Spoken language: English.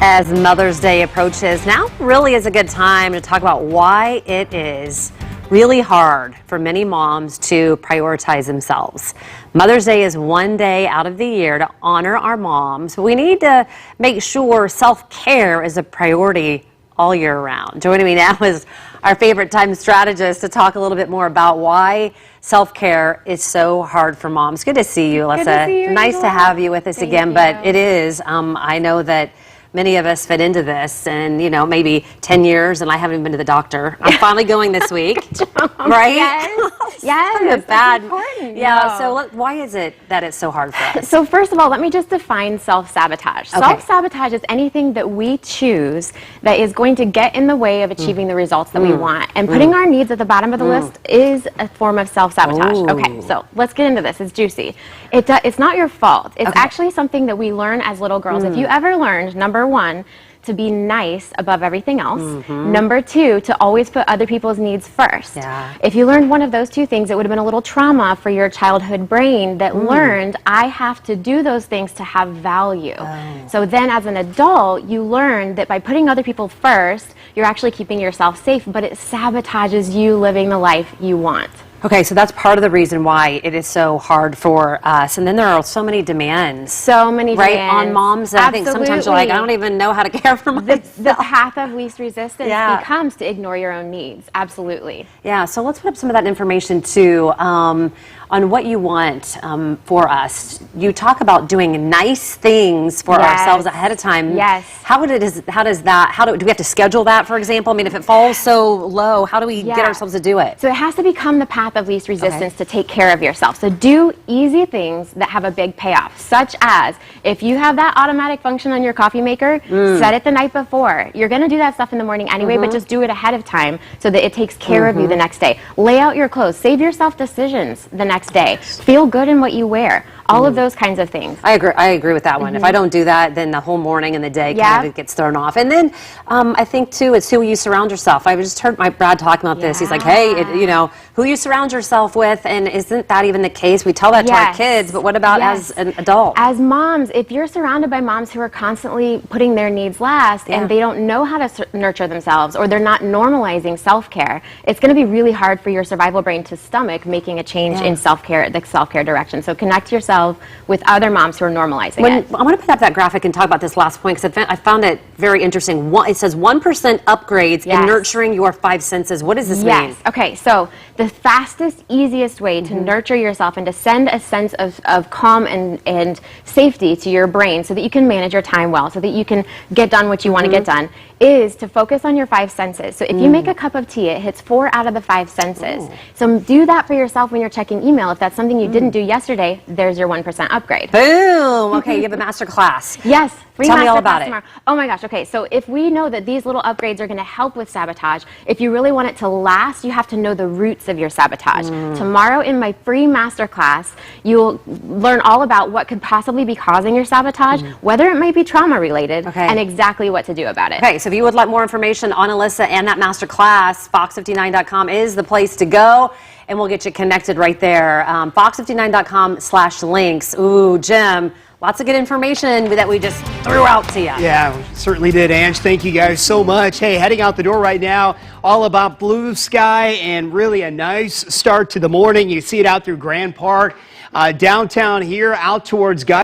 As Mother's Day approaches, now really is a good time to talk about why it is really hard for many moms to prioritize themselves. Mother's Day is one day out of the year to honor our moms, but we need to make sure self-care is a priority all year round. Joining me now is our favorite time strategist to talk a little bit more about why self-care is so hard for moms. Good to see you, Alyssa. Good to see you, nice to have you with us Thank again, you. but it is, I know that many of us fit into this, and maybe 10 years, and I haven't even been to the doctor. I'm finally going this week, right? Yes, Kind of bad. Important. Yeah. So why is it that it's so hard for us? So first of all, let me just define self-sabotage. Okay. Self-sabotage is anything that we choose that is going to get in the way of achieving the results that we want. And putting our needs at the bottom of the list is a form of self-sabotage. Ooh. Okay, so let's get into this. It's juicy. It's not your fault. It's actually something that we learn as little girls. If you ever learned, number one, to be nice above everything else. Number two, to always put other people's needs first. Yeah. If you learned one of those two things, it would have been a little trauma for your childhood brain that learned, I have to do those things to have value. So then as an adult, you learn that by putting other people first, you're actually keeping yourself safe, but it sabotages you living the life you want. Okay, so that's part of the reason why it is so hard for us. And then there are so many demands. So many right, demands. on moms. And I think sometimes you're like, I don't even know how to care for myself. The path of least resistance Yeah. becomes to ignore your own needs. Absolutely. Yeah, so let's put up some of that information too on what you want for us. You talk about doing nice things for ourselves ahead of time. Yes. Do we have to schedule that, for example? I mean, if it falls so low, how do we get ourselves to do it? So it has to become the path of least resistance to take care of yourself. So do easy things that have a big payoff, such as if you have that automatic function on your coffee maker, set it the night before. You're going to do that stuff in the morning anyway, but just do it ahead of time so that it takes care of you the next day. Lay out your clothes. Save yourself decisions the next day. Feel good in what you wear. All of those kinds of things. I agree with that one. If I don't do that, then the whole morning and the day kind of gets thrown off. And then I think too, it's who you surround yourself. I just heard my Brad talking about this. He's like, hey, who you surround yourself with, and isn't that even the case? We tell that to our kids, but what about as an adult? As moms, if you're surrounded by moms who are constantly putting their needs last and they don't know how to nurture themselves, or they're not normalizing self-care, it's going to be really hard for your survival brain to stomach making a change in self-care, the self-care direction. So connect yourself with other moms who are normalizing it. I want to put up that graphic and talk about this last point because I found it very interesting. It says 1% upgrades in nurturing your five senses. What does this mean? Okay, so the fastest, easiest way to nurture yourself and to send a sense of calm and safety to your brain so that you can manage your time well, so that you can get done what you want to get done, is to focus on your five senses. So if you make a cup of tea, it hits 4 out of the 5 senses. So do that for yourself when you're checking email. If that's something you didn't do yesterday, there's your 1% upgrade. Boom! Okay, you have a master class. Yes. Tell me all about it. Tomorrow. Oh my gosh, okay, so if we know that these little upgrades are going to help with sabotage, if you really want it to last, you have to know the roots of your sabotage. Tomorrow in my free masterclass, you'll learn all about what could possibly be causing your sabotage, whether it might be trauma related, and exactly what to do about it. Okay, so if you would like more information on Alyssa and that masterclass, fox59.com is the place to go, and we'll get you connected right there. Fox59.com/links. Ooh, Jim. Lots of good information that we just threw out to you. Yeah, we certainly did, Ange. Thank you guys so much. Hey, heading out the door right now, all about blue sky and really a nice start to the morning. You see it out through Grand Park, downtown here, out towards Guys.